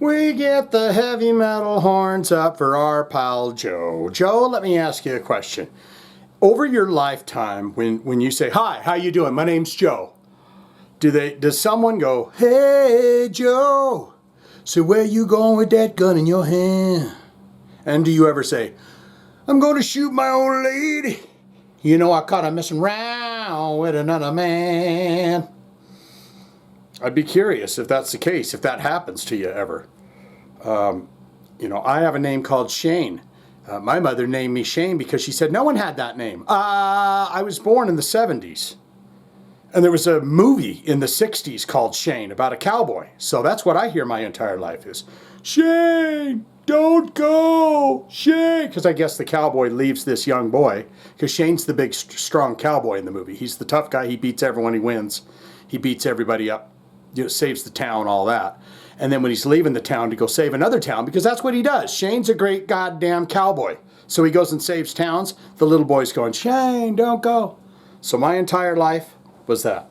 We get the heavy metal horns up for our pal Joe. Joe, let me ask you a question. Over your lifetime, when you say, "Hi, how you doing? My name's Joe," does someone go, "Hey, Joe, so where you going with that gun in your hand?" And do you ever say, "I'm going to shoot my old lady. You know, I caught her messing around with another man"? I'd be curious if that's the case, if that happens to you ever. I have a name called Shane. My mother named me Shane because she said no one had that name. I was born in the 70s. And there was a movie in the 60s called Shane about a cowboy. So that's what I hear my entire life is, "Shane, don't go, Shane." Because I guess the cowboy leaves this young boy, because Shane's the big, strong cowboy in the movie. He's the tough guy. He beats everyone. He wins. He beats everybody up, saves the town, all that. And then when he's leaving the town to go save another town, because that's what he does. Shane's a great goddamn cowboy. So he goes and saves towns. The little boy's going, "Shane, don't go." So my entire life was that.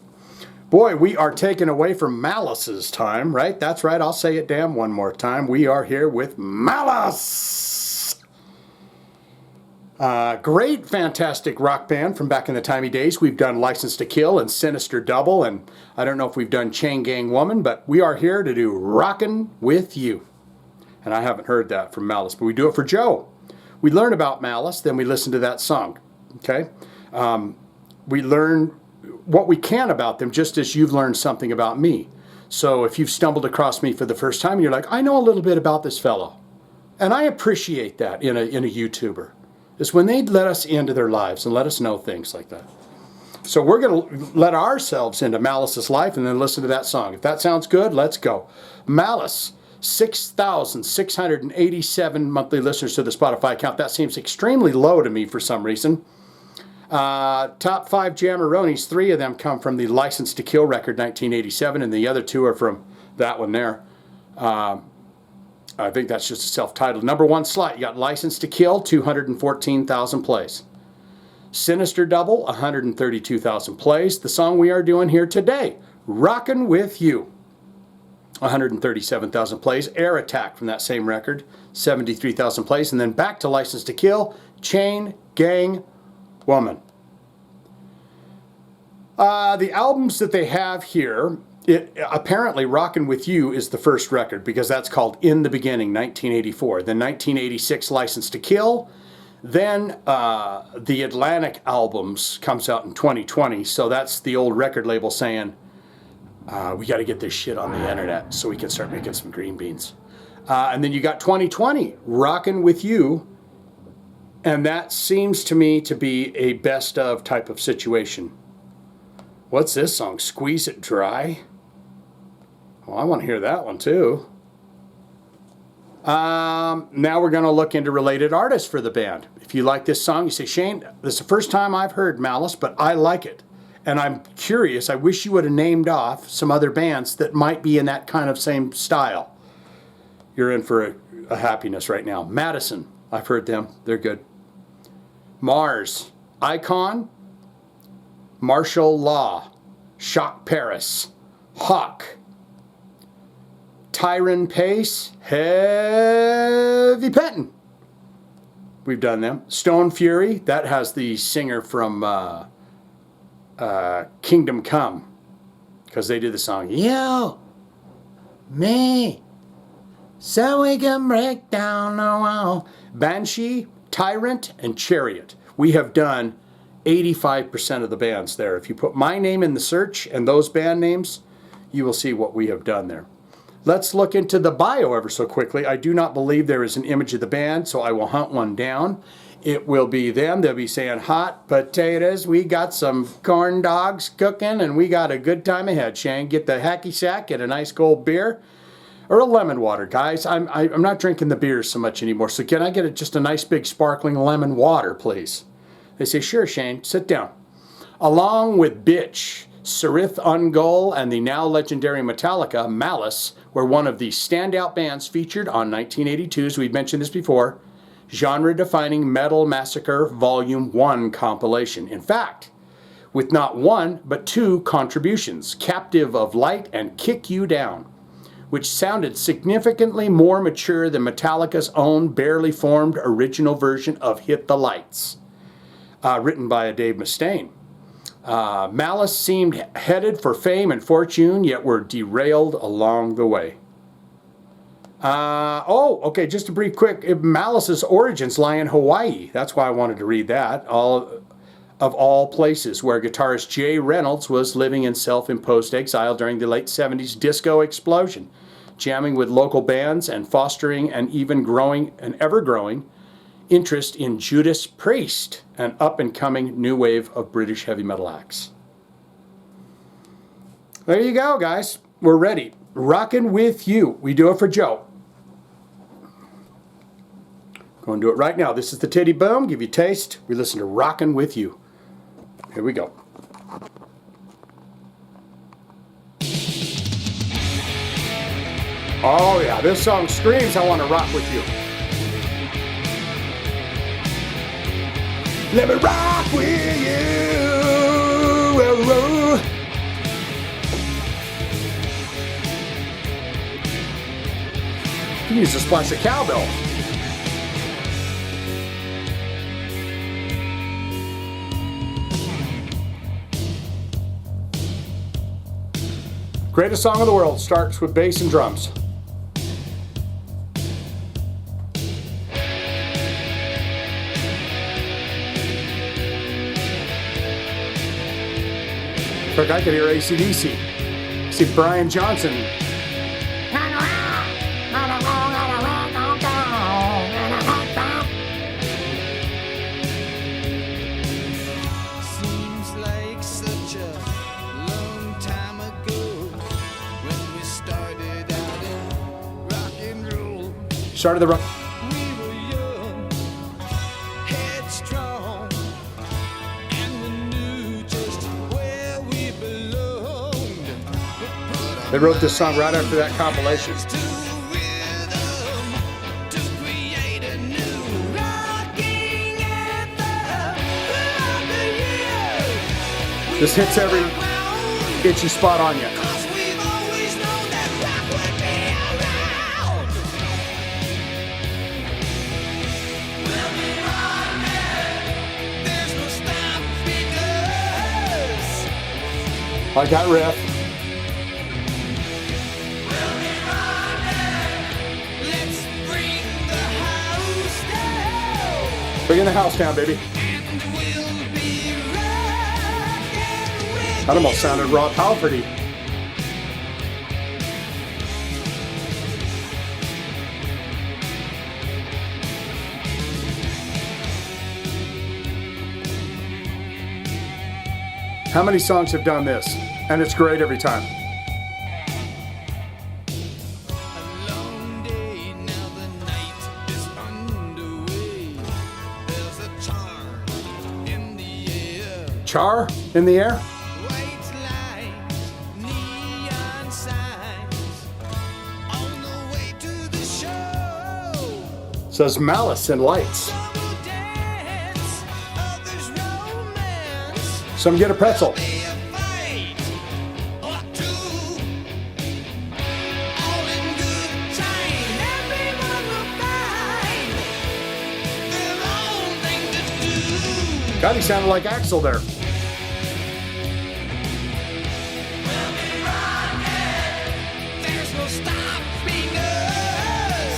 Boy, we are taken away from Malice's time, right? That's right. I'll say it damn one more time. We are here with Malice. Great, fantastic rock band from back in the timey days. We've done License to Kill and Sinister Double, and I don't know if we've done Chain Gang Woman, but we are here to do Rockin' with You. And I haven't heard that from Malice, but we do it for Joe. We learn about Malice, then we listen to that song, okay? We learn what we can about them, just as you've learned something about me. So if you've stumbled across me for the first time, you're like, "I know a little bit about this fellow." And I appreciate that in a YouTuber. Is when they let us into their lives and let us know things like that. So we're going to let ourselves into Malice's life and then listen to that song. If that sounds good, let's go. Malice, 6,687 monthly listeners to the Spotify account. That seems extremely low to me for some reason. Top 5 Jammeronis, 3 of them come from the License to Kill record, 1987, and the other 2 are from that one there. I think that's just a self-titled. Number 1 slot, you got License to Kill, 214,000 plays. Sinister Double, 132,000 plays. The song we are doing here today, Rockin' with You, 137,000 plays. Air Attack from that same record, 73,000 plays. And then back to License to Kill, Chain Gang Woman. The albums that they have here, apparently Rockin' with You is the first record, because that's called In the Beginning, 1984. Then 1986, License to Kill. Then the Atlantic albums comes out in 2020. So that's the old record label saying, we got to get this shit on the internet so we can start making some green beans. And then you got 2020, Rockin' with You. And that seems to me to be a best of type of situation. What's this song? Squeeze It Dry? Well, I want to hear that one too. Now we're going to look into related artists for the band. If you like this song, you say, "Shane, this is the first time I've heard Malice, but I like it. And I'm curious, I wish you would have named off some other bands that might be in that kind of same style." You're in for a happiness right now. Madison, I've heard them. They're good. Mars, Icon, Martial Law, Shock Paris, Hawk, Tyron Pace, Heavy Pettin'. We've done them. Stone Fury, that has the singer from Kingdom Come, because they did the song, "You, me, so we can break down the wall." Banshee, Tyrant, and Chariot. We have done 85% of the bands there. If you put my name in the search and those band names, you will see what we have done there. Let's look into the bio ever so quickly. I do not believe there is an image of the band, so I will hunt one down. It will be them. They'll be saying, "Hot potatoes, we got some corn dogs cooking, and we got a good time ahead." Shane, get the hacky sack, get a nice cold beer, or a lemon water, guys. I'm not drinking the beers so much anymore, so can I get just a nice big sparkling lemon water, please? They say, "Sure, Shane, sit down." Along with Bitch, Serith Ungol, and the now legendary Metallica, Malice were one of the standout bands featured on 1982's, we've mentioned this before, genre-defining Metal Massacre Volume 1 compilation. In fact, with not one, but 2 contributions, Captive of Light and Kick You Down. which sounded significantly more mature than Metallica's own barely formed original version of Hit the Lights, written by Dave Mustaine. Malice seemed headed for fame and fortune, yet were derailed along the way. Okay, just a brief quick. Malice's origins lie in Hawaii. That's why I wanted to read that. Of all places, where guitarist Jay Reynolds was living in self-imposed exile during the late 70s disco explosion, jamming with local bands and fostering an ever-growing interest in Judas Priest, an up-and-coming new wave of British heavy metal acts. There you go, guys. We're ready. Rockin' with you. We do it for Joe. Going to do it right now. This is the Titty Boom. Give you a taste. We listen to Rockin' with You. Here we go. Oh yeah, this song screams, I want to rock with you. Let me rock with you. Whoa, whoa. You can use a splash of cowbell. Greatest song in the world starts with bass and drums. Look, I could hear AC/DC. See Brian Johnson. Seems like such a long time ago when we started out in rock and roll. Started the rock. We were young, headstrong, and we knew just where we belonged. They wrote this song right after that compilation. To rhythm, to create a new rocking anthem of the year. This hits every itchy spot on you. 'Cause we've always known that rock would be around. We'll be rocking. There's no stopping us. Like that riff. We'll be rocking. Let's bring the house down. Bring in the house down, baby. And we'll be rocking with That almost sounded Rob Halfordy. How many songs have done this? And it's great every time. a long day. Now the night is underway. There's a charm in the air. Char in the air. White lights, neon signs on the way to the show. Says Malice and Lights. Some will dance, others romance. Some get a pretzel. Be a fight or two, all in good time. Everyone will find their own thing to do. God, he sounded like Axl there. We'll be rocking. There's no stopping us.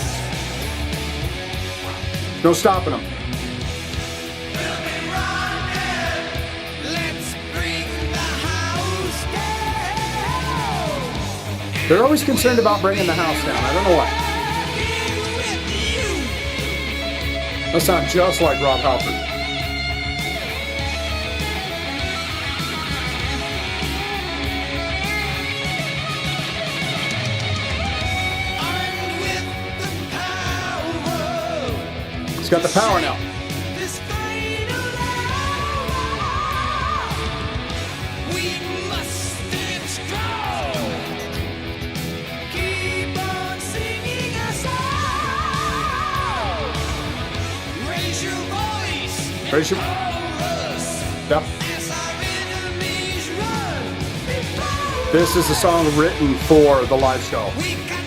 No stopping them. We'll be rocking. Let's bring the house down. They're always concerned about bringing the house down. I don't know why. Rocking with you. That sounds just like Rob Halford. Armed with the power. He's got the power now. This final hour, we must stand strong. Keep on singing a song. Raise your voice. Raise your- Chorus. Yep. As our enemies run before This is a song written for the live show. we got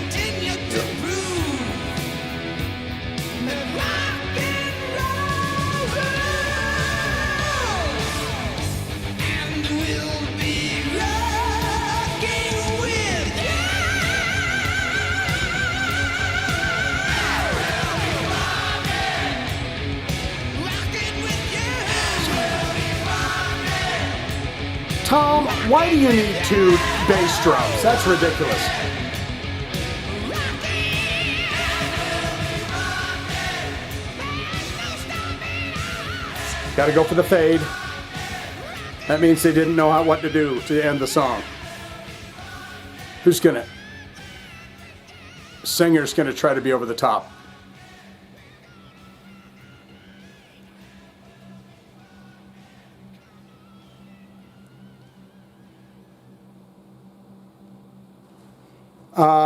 Tom, why do you need 2 bass drums? That's ridiculous. Got to go for the fade. That means they didn't know what to do to end the song. Who's gonna? Singer's gonna try to be over the top.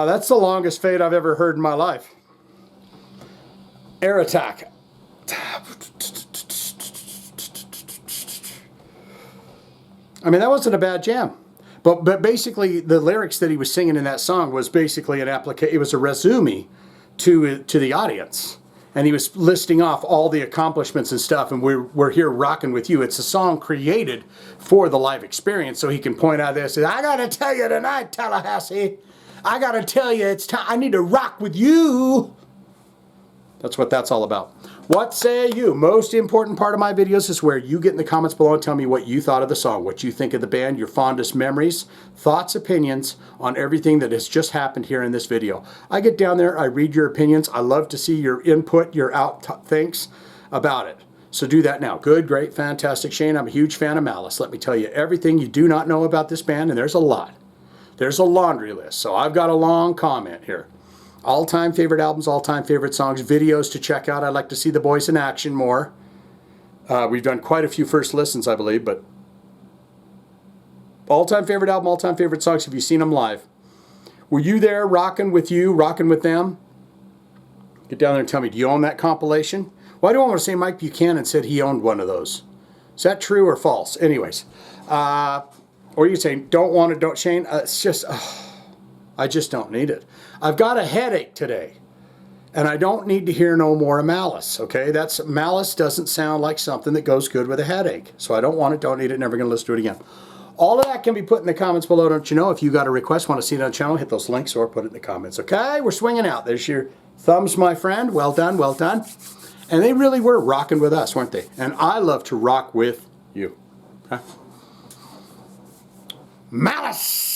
That's the longest fade I've ever heard in my life. Air attack. I mean, that wasn't a bad jam. But basically, the lyrics that he was singing in that song was basically an application. It was a resume to the audience. And he was listing off all the accomplishments and stuff, and we're here rocking with you. It's a song created for the live experience, so he can point out this. I gotta tell you tonight, Tallahassee. I gotta tell you, it's time. I need to rock with you. That's what that's all about. What say you? Most important part of my videos is where you get in the comments below and tell me what you thought of the song, what you think of the band, your fondest memories, thoughts, opinions on everything that has just happened here in this video. I get down there, I read your opinions. I love to see your input, your thinks about it. So do that now. Good, great, fantastic. Shane, I'm a huge fan of Malice. Let me tell you everything you do not know about this band, and there's a lot. There's a laundry list, so I've got a long comment here. All-time favorite albums, all-time favorite songs, videos to check out. I'd like to see the boys in action more. We've done quite a few first listens, I believe, but all-time favorite album, all-time favorite songs. Have you seen them live? Were you there rocking with you, rocking with them? Get down there and tell me, do you own that compilation? Why do I want to say Mike Buchanan said he owned one of those? Is that true or false? Anyways, or you say, don't, Shane. It's just, I just don't need it. I've got a headache today, and I don't need to hear no more of Malice, okay? Malice doesn't sound like something that goes good with a headache, so I don't want it, don't need it, never going to listen to it again. All of that can be put in the comments below, don't you know? If you got a request, want to see it on the channel, hit those links or put it in the comments, okay? We're swinging out. There's your thumbs, my friend. Well done, well done. And they really were rocking with us, weren't they? And I love to rock with you. Huh? Malice!